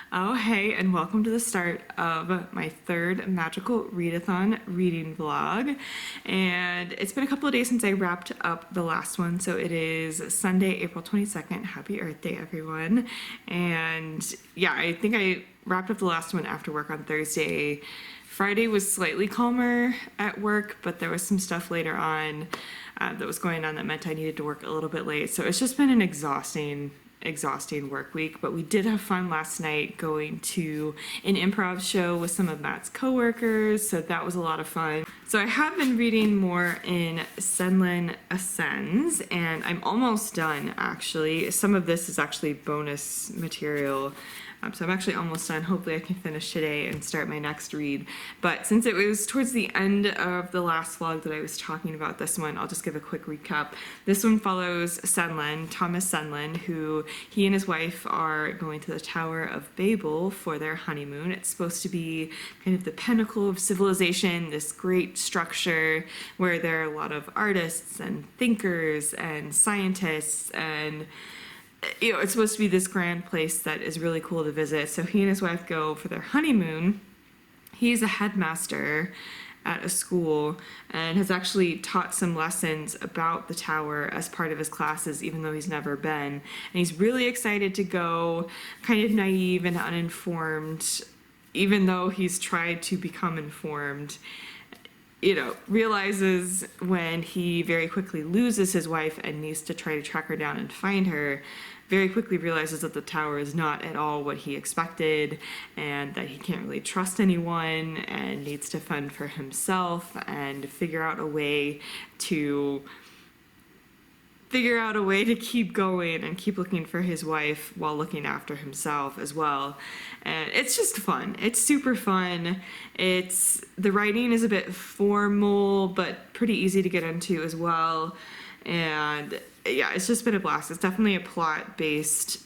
Oh, hey, and welcome to the start of my third Magical Readathon reading vlog. And it's been a couple of days since I wrapped up the last one, so it is Sunday, April 22nd. Happy Earth Day, everyone. And yeah, I think I wrapped up the last one after work on Thursday. Friday was slightly calmer at work, but there was some stuff later on that was going on that meant I needed to work a little bit late. So it's just been an exhausting work week, but we did have fun last night going to an improv show with some of Matt's coworkers, so that was a lot of fun. So I have been reading more in Senlin Ascends, and I'm almost done actually. Some of this is actually bonus material. So I'm actually almost done. Hopefully I can finish today and start my next read. But since it was towards the end of the last vlog that I was talking about this one, I'll just give a quick recap. This one follows Senlin, Thomas Senlin, who he and his wife are going to the Tower of Babel for their honeymoon. It's supposed to be kind of the pinnacle of civilization, this great structure where there are a lot of artists and thinkers and scientists, and it's supposed to be this grand place that is really cool to visit. So he and his wife go for their honeymoon. He's a headmaster at a school and has actually taught some lessons about the tower as part of his classes, even though he's never been. And he's really excited to go, kind of naive and uninformed, even though he's tried to become informed. Realizes when he very quickly loses his wife and needs to try to track her down and find her, very quickly realizes that the tower is not at all what he expected and that he can't really trust anyone and needs to fend for himself and figure out a way to keep going and keep looking for his wife while looking after himself as well. And it's just fun. It's super fun. The writing is a bit formal, but pretty easy to get into as well. And yeah, it's just been a blast. It's definitely a plot-based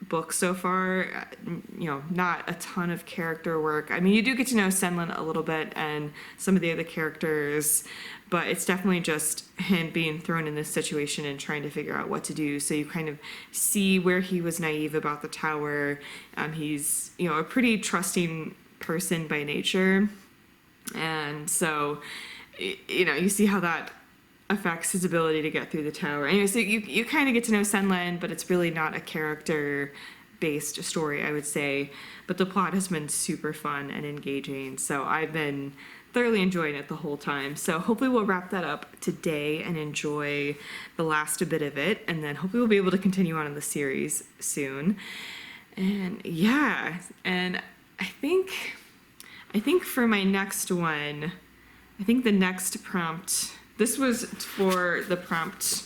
book so far. Not a ton of character work. I mean, you do get to know Senlin a little bit and some of the other characters, but it's definitely just him being thrown in this situation and trying to figure out what to do. So you kind of see where he was naive about the tower. He's, a pretty trusting person by nature. And so, you see how that affects his ability to get through the tower. Anyway, so you kind of get to know Senlin, but it's really not a character-based story, I would say. But the plot has been super fun and engaging, so I've been thoroughly enjoying it the whole time. So hopefully we'll wrap that up today and enjoy the last bit of it, and then hopefully we'll be able to continue on in the series soon. And yeah, and I think for my next one, I think the next prompt, this was for the prompt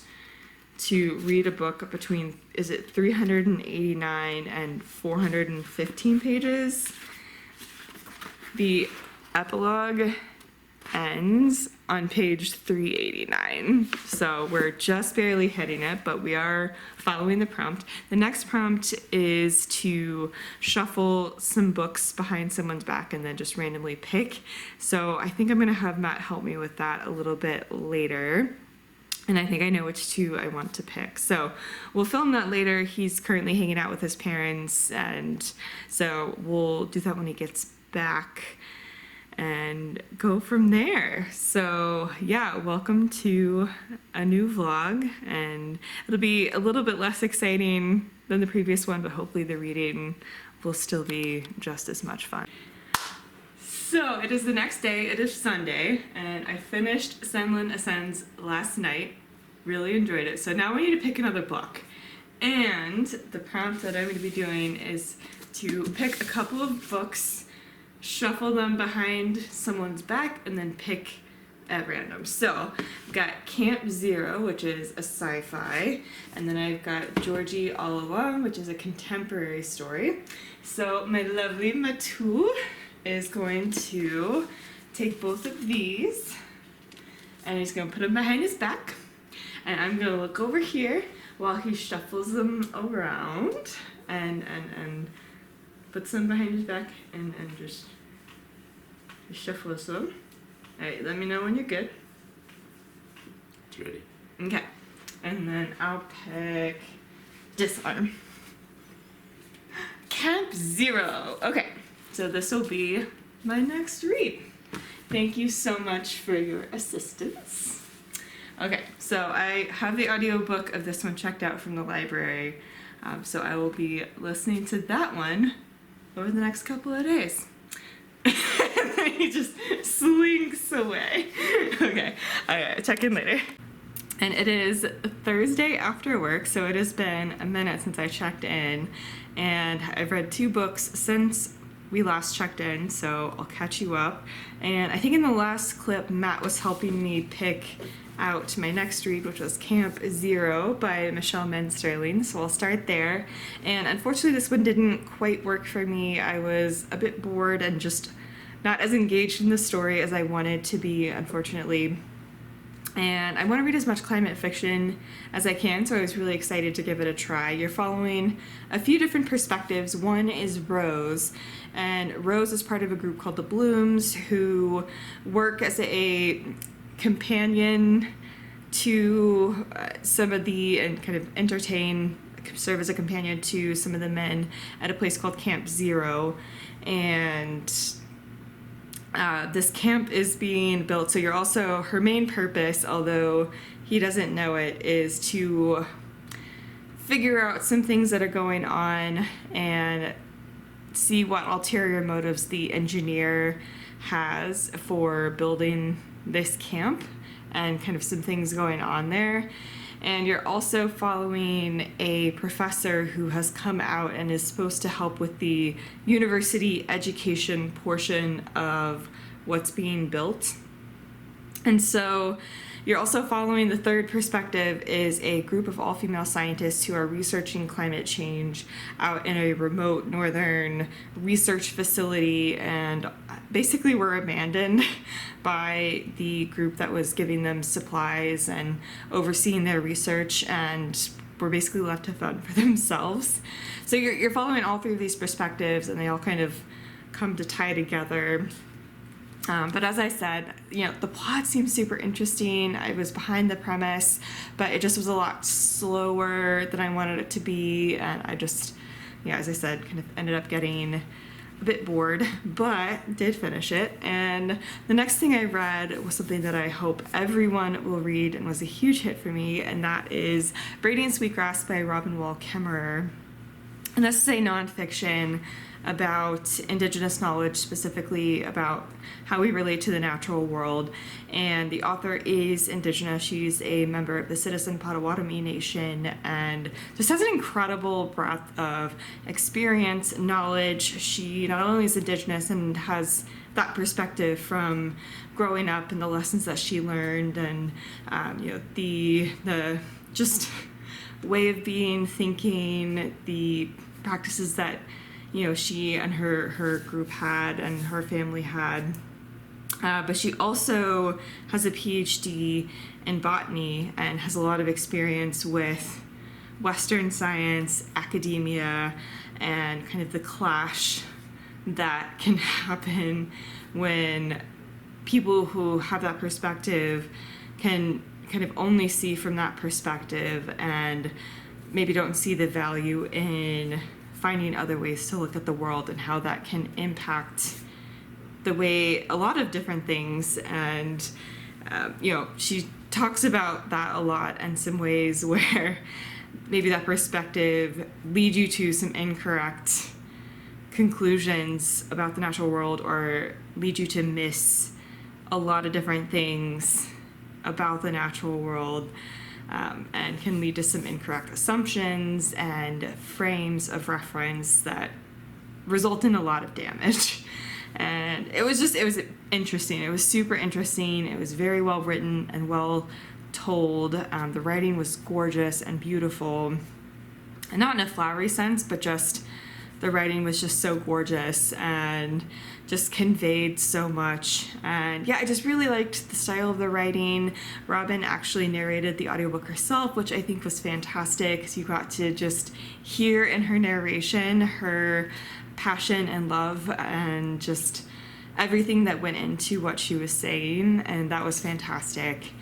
to read a book between, 389 and 415 pages. The epilogue ends on page 389. So we're just barely hitting it, but we are following the prompt. The next prompt is to shuffle some books behind someone's back and then just randomly pick. So I think I'm gonna have Matt help me with that a little bit later. And I think I know which two I want to pick. So we'll film that later. He's currently hanging out with his parents, and so we'll do that when he gets back and go from there. So yeah, welcome to a new vlog, and it'll be a little bit less exciting than the previous one, but hopefully the reading will still be just as much fun. So it is the next day, it is Sunday, and I finished Senlin Ascends last night. Really enjoyed it. So now we need to pick another book. And the prompt that I'm going to be doing is to pick a couple of books, shuffle them behind someone's back, and then pick at random. So I've got Camp Zero, which is a sci-fi, and then I've got Georgie All Along, which is a contemporary story. So my lovely Matu is going to take both of these, and he's going to put them behind his back, and I'm going to look over here while he shuffles them around and puts them behind his back and just shuffles them. Alright, let me know when you're good. It's ready. Okay. And then I'll pick this one. Camp Zero. Okay, so this will be my next read. Thank you so much for your assistance. Okay, so I have the audiobook of this one checked out from the library, so I will be listening to that one over the next couple of days. And then he just slinks away. Okay, check in later. And it is Thursday after work, so it has been a minute since I checked in, and I've read 2 books since we last checked in, so I'll catch you up. And I think in the last clip, Matt was helping me pick out my next read, which was Camp Zero by Michelle Mensterling, so I'll start there. And unfortunately, this one didn't quite work for me. I was a bit bored and just not as engaged in the story as I wanted to be, unfortunately. And I want to read as much climate fiction as I can, so I was really excited to give it a try. You're following a few different perspectives. One is Rose, and Rose is part of a group called the Blooms, who work as a companion to some of the, and kind of serve as a companion to some of the men at a place called Camp Zero. And this camp is being built, so you're also, her main purpose, although he doesn't know it, is to figure out some things that are going on and see what ulterior motives the engineer has for building this camp and kind of some things going on there. And you're also following a professor who has come out and is supposed to help with the university education portion of what's being built. And so you're also following, the third perspective is a group of all-female scientists who are researching climate change out in a remote northern research facility, and basically were abandoned by the group that was giving them supplies and overseeing their research, and were basically left to fend for themselves. So you're following all 3 of these perspectives, and they all kind of come to tie together. But as I said, the plot seemed super interesting. I was behind the premise, but it just was a lot slower than I wanted it to be. And I just, as I said, kind of ended up getting a bit bored, but did finish it. And the next thing I read was something that I hope everyone will read and was a huge hit for me, and that is Braiding Sweetgrass by Robin Wall Kimmerer. And this is a nonfiction about Indigenous knowledge, specifically about how we relate to the natural world. And the author is Indigenous. She's a member of the Citizen Potawatomi Nation, and just has an incredible breadth of experience, knowledge. She not only is Indigenous and has that perspective from growing up and the lessons that she learned, and the just way of being, thinking, the practices that she and her group had and her family had. But she also has a PhD in botany and has a lot of experience with Western science, academia, and kind of the clash that can happen when people who have that perspective can kind of only see from that perspective and maybe don't see the value in finding other ways to look at the world, and how that can impact the way a lot of different things. And she talks about that a lot, and some ways where maybe that perspective leads you to some incorrect conclusions about the natural world, or lead you to miss a lot of different things about the natural world. And can lead to some incorrect assumptions and frames of reference that result in a lot of damage. And it was interesting. It was super interesting. It was very well written and well told. The writing was gorgeous and beautiful, and not in a flowery sense, but just the writing was just so gorgeous and just conveyed so much. And I just really liked the style of the writing. Robin actually narrated the audiobook herself, which I think was fantastic, because you got to just hear in her narration her passion and love and just everything that went into what she was saying, and that was fantastic.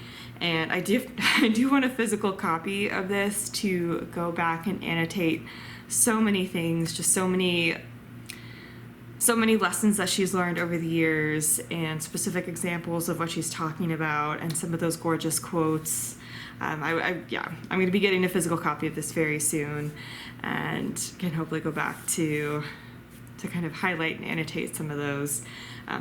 And I do want a physical copy of this to go back and annotate so many things, just so many lessons that she's learned over the years, and specific examples of what she's talking about, and some of those gorgeous quotes. I'm going to be getting a physical copy of this very soon, and can hopefully go back to kind of highlight and annotate some of those.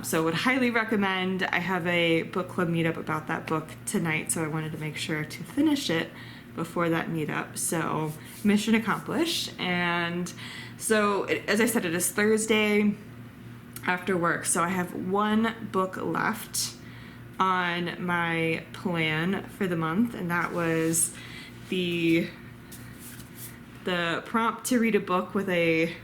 So would highly recommend. I have a book club meetup about that book tonight, so I wanted to make sure to finish it before that meetup. So mission accomplished. And so as I said, it is Thursday after work, so I have one book left on my plan for the month, and that was the prompt to read a book with a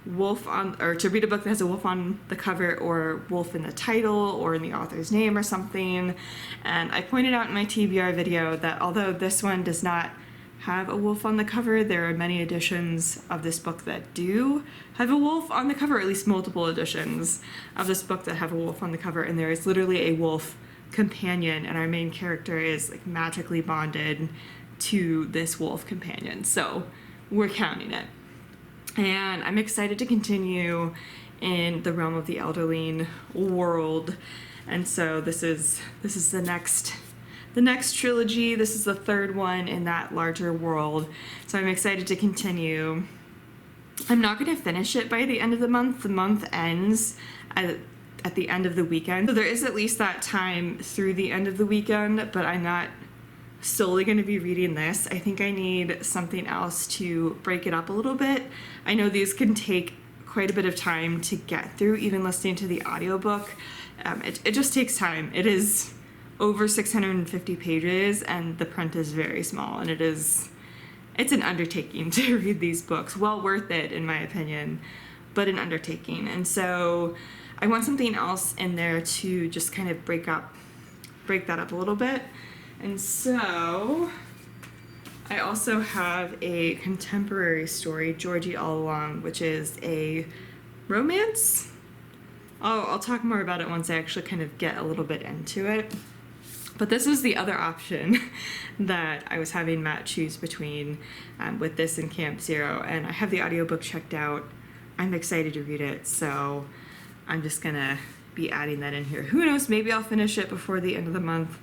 wolf on, or to read a book that has a wolf on the cover, or wolf in the title, or in the author's name or something. And I pointed out in my TBR video that although this one does not have a wolf on the cover, there are many editions of this book that do have a wolf on the cover, or at least multiple editions of this book that have a wolf on the cover, and there is literally a wolf companion, and our main character is like magically bonded to this wolf companion, so we're counting it. And I'm excited to continue in the realm of the Elderling world, and so this is the next trilogy. This is the third one in that larger world, so I'm excited to continue. I'm not going to finish it by the end of the month. The month ends at the end of the weekend, so there is at least that time through the end of the weekend, but I'm not solely going to be reading this. I think I need something else to break it up a little bit. I know these can take quite a bit of time to get through, even listening to the audiobook. It just takes time. It is over 650 pages, and the print is very small, and it's an undertaking to read these books. Well worth it, in my opinion, but an undertaking. And so I want something else in there to just kind of break that up a little bit. And so I also have a contemporary story, Georgie All Along, which is a romance. I'll talk more about it once I actually kind of get a little bit into it. But this was the other option that I was having Matt choose between with this and Camp Zero, and I have the audiobook checked out. I'm excited to read it, so I'm just gonna be adding that in here. Who knows, maybe I'll finish it before the end of the month.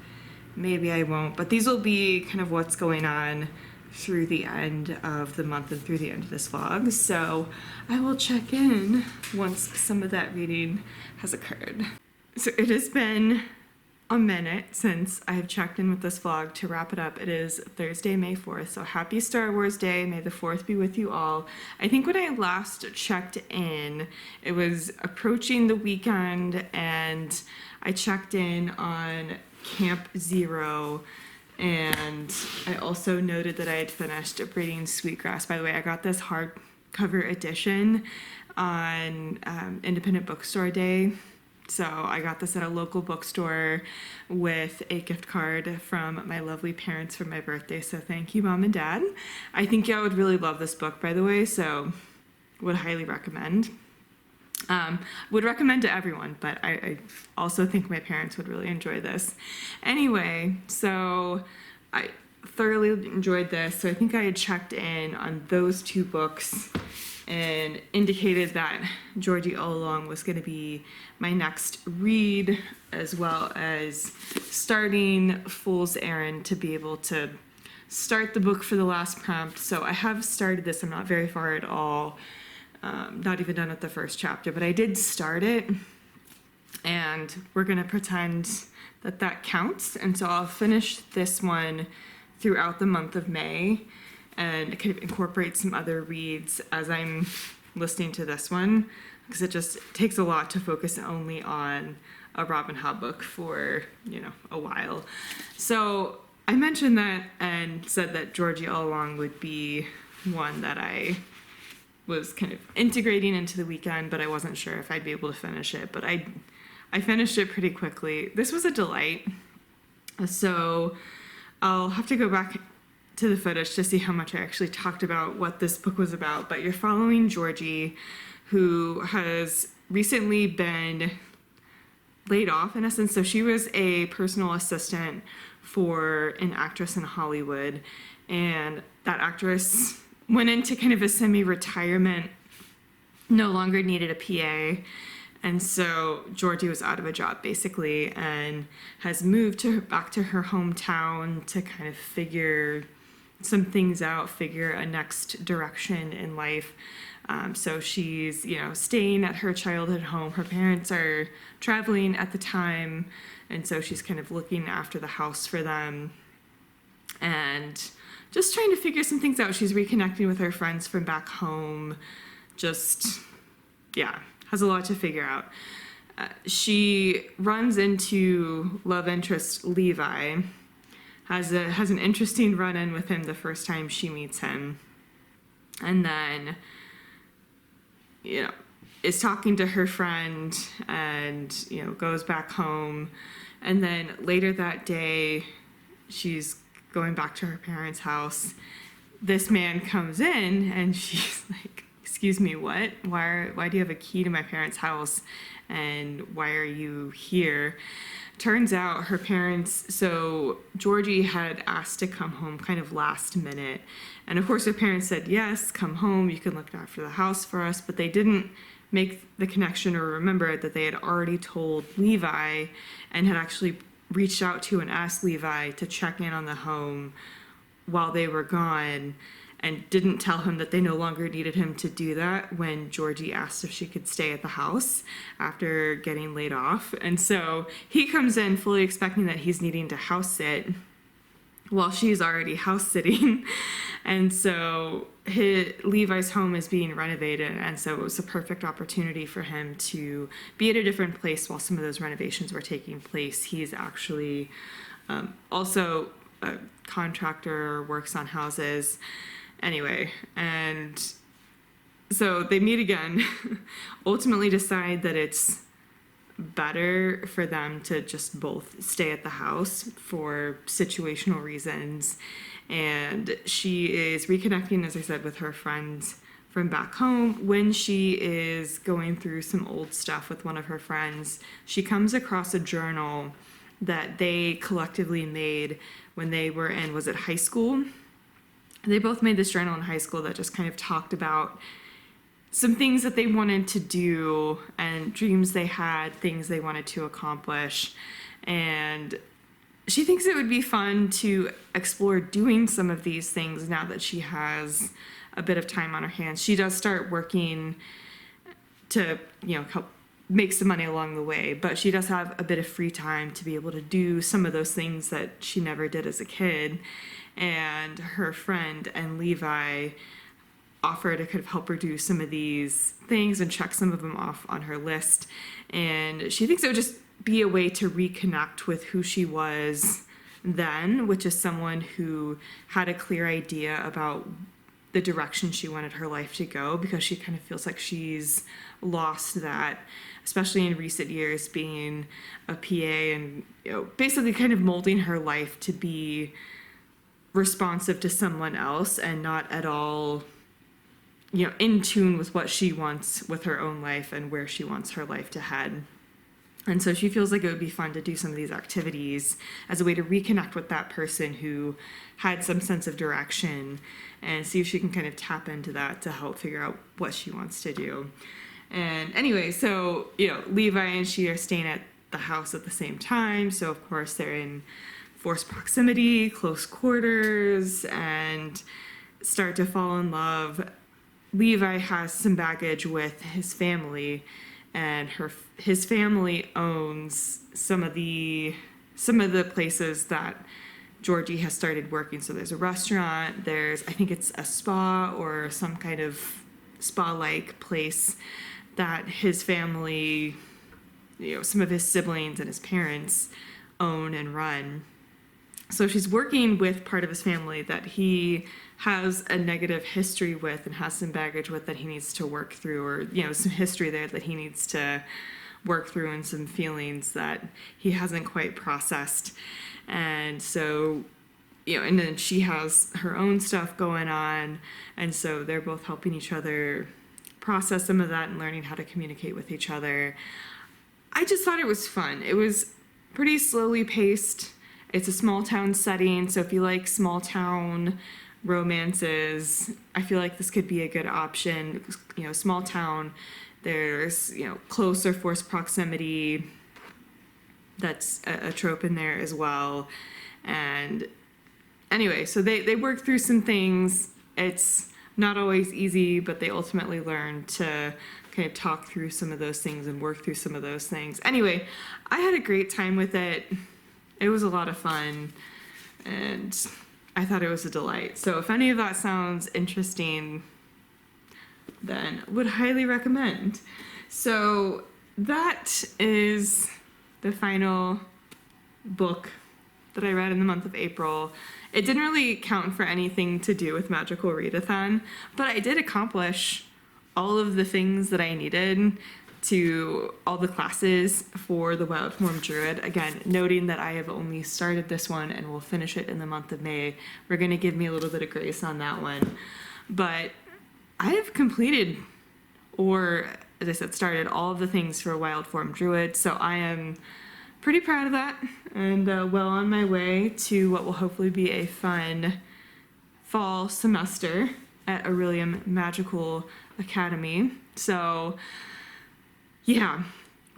Maybe I won't, but these will be kind of what's going on through the end of the month and through the end of this vlog. So I will check in once some of that reading has occurred. So it has been a minute since I have checked in with this vlog. To wrap it up, it is Thursday, May 4th, so happy Star Wars Day. May the 4th be with you all. I think when I last checked in, it was approaching the weekend, and I checked in on Camp Zero, and I also noted that I had finished reading Sweetgrass. By the way, I got this hardcover edition on Independent Bookstore Day. So I got this at a local bookstore with a gift card from my lovely parents for my birthday. So thank you, Mom and Dad. I think y'all would really love this book, by the way, so would highly recommend. Would recommend to everyone, but I also think my parents would really enjoy this. Anyway, so I thoroughly enjoyed this. So I think I had checked in on those two books and indicated that Georgie All Along was going to be my next read, as well as starting Fool's Errand to be able to start the book for the last prompt. So I have started this. I'm not very far at all. Not even done with the first chapter, but I did start it, and we're going to pretend that that counts. And so I'll finish this one throughout the month of May and kind of incorporate some other reads as I'm listening to this one, because it just takes a lot to focus only on a Robin Hobb book for, a while. So I mentioned that and said that Georgie All Along would be one that I was kind of integrating into the weekend, but I wasn't sure if I'd be able to finish it. But I finished it pretty quickly. This was a delight. So I'll have to go back to the footage to see how much I actually talked about what this book was about. But you're following Georgie, who has recently been laid off, in a sense. So she was a personal assistant for an actress in Hollywood, and that actress went into kind of a semi-retirement, no longer needed a PA. And so Georgie was out of a job basically and has moved back to her hometown to kind of figure some things out, figure a next direction in life. So she's, staying at her childhood home. Her parents are traveling at the time, and so she's kind of looking after the house for them and just trying to figure some things out. She's reconnecting with her friends from back home. Just, has a lot to figure out. She runs into love interest Levi, has an interesting run-in with him the first time she meets him, and then is talking to her friend and goes back home, and then later that day she's going back to her parents' house. This man comes in and she's like, excuse me, what? Why do you have a key to my parents' house? And why are you here? Turns out her parents, so Georgie had asked to come home kind of last minute. And of course her parents said, yes, come home, you can look after the house for us. But they didn't make the connection or remember that they had already told Levi and had actually reached out to and asked Levi to check in on the home while they were gone, and didn't tell him that they no longer needed him to do that when Georgie asked if she could stay at the house after getting laid off. And so he comes in fully expecting that he's needing to house sit while she's already house sitting. And so Levi's home is being renovated, and so it was a perfect opportunity for him to be at a different place while some of those renovations were taking place. He's actually also a contractor, works on houses. Anyway, and so they meet again, ultimately decide that it's better for them to just both stay at the house for situational reasons. And she is reconnecting, as I said, with her friends from back home. When she is going through some old stuff with one of her friends, she comes across a journal that they collectively made when they were in, was it high school? They both made this journal in high school that just kind of talked about some things that they wanted to do and dreams they had, things they wanted to accomplish. And she thinks it would be fun to explore doing some of these things now that she has a bit of time on her hands. She does start working to, help make some money along the way, but she does have a bit of free time to be able to do some of those things that she never did as a kid. And her friend and Levi offer to kind of help her do some of these things and check some of them off on her list. And she thinks it would just be a way to reconnect with who she was then, which is someone who had a clear idea about the direction she wanted her life to go, because she kind of feels like she's lost that, especially in recent years, being a PA and basically kind of molding her life to be responsive to someone else and not at all in tune with what she wants with her own life and where she wants her life to head. And so she feels like it would be fun to do some of these activities as a way to reconnect with that person who had some sense of direction and see if she can kind of tap into that to help figure out what she wants to do. And anyway, so Levi and she are staying at the house at the same time, so of course they're in forced proximity, close quarters, and start to fall in love. Levi has some baggage with his family, and his family owns some of the places that Georgie has started working. So there's a restaurant, I think it's a spa or some kind of spa-like place that his family, some of his siblings and his parents own and run. So she's working with part of his family that he has a negative history with and has some baggage with that he needs to work through, or, some history there that he needs to work through and some feelings that he hasn't quite processed. And so, and then she has her own stuff going on. And so they're both helping each other process some of that and learning how to communicate with each other. I just thought it was fun. It was pretty slowly paced. It's a small town setting, so if you like small town romances. I feel like this could be a good option. You know, small town, there's, you know, closer forced proximity. That's a trope in there as well. And anyway, so they work through some things. It's not always easy, but they ultimately learn to kind of talk through some of those things and work through some of those things. Anyway, I had a great time with it. It was a lot of fun, and I thought it was a delight. So if any of that sounds interesting, then would highly recommend. So that is the final book that I read in the month of April. It didn't really count for anything to do with Magical Readathon, but I did accomplish all of the things that I needed to all the classes for the Wild Form Druid. Again, noting that I have only started this one and will finish it in the month of May. We're going to give me a little bit of grace on that one. But I have completed, or as I said, started all of the things for Wild Form Druid, so I am pretty proud of that, and well on my way to what will hopefully be a fun fall semester at Aurelium Magical Academy. So yeah,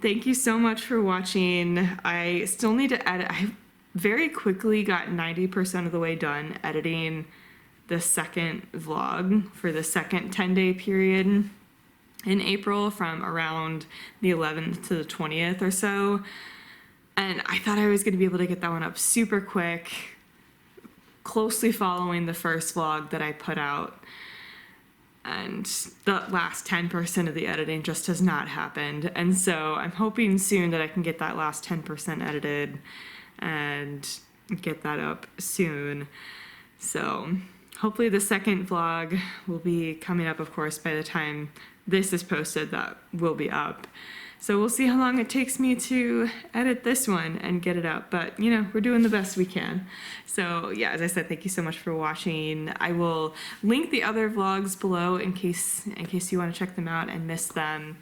thank you so much for watching. I still need to edit. I very quickly got 90% of the way done editing the second vlog for the second 10-day period in April, from around the 11th to the 20th or so. And I thought I was going to be able to get that one up super quick, closely following the first vlog that I put out. And the last 10% of the editing just has not happened. And so I'm hoping soon that I can get that last 10% edited and get that up soon. So hopefully the second vlog will be coming up, of course, by the time this is posted, that will be up. So we'll see how long it takes me to edit this one and get it up. But, you know, we're doing the best we can. So, yeah, as I said, thank you so much for watching. I will link the other vlogs below in case you want to check them out and miss them.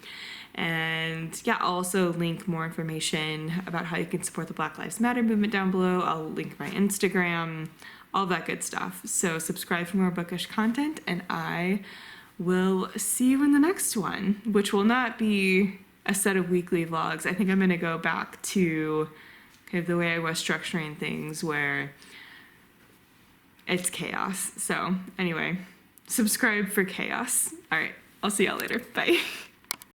And, yeah, I'll also link more information about how you can support the Black Lives Matter movement down below. I'll link my Instagram, all that good stuff. So subscribe for more bookish content, and I will see you in the next one, which will not be a set of weekly vlogs. I think I'm going to go back to kind of the way I was structuring things, where it's chaos. So anyway, subscribe for chaos. All right, I'll see y'all later. Bye.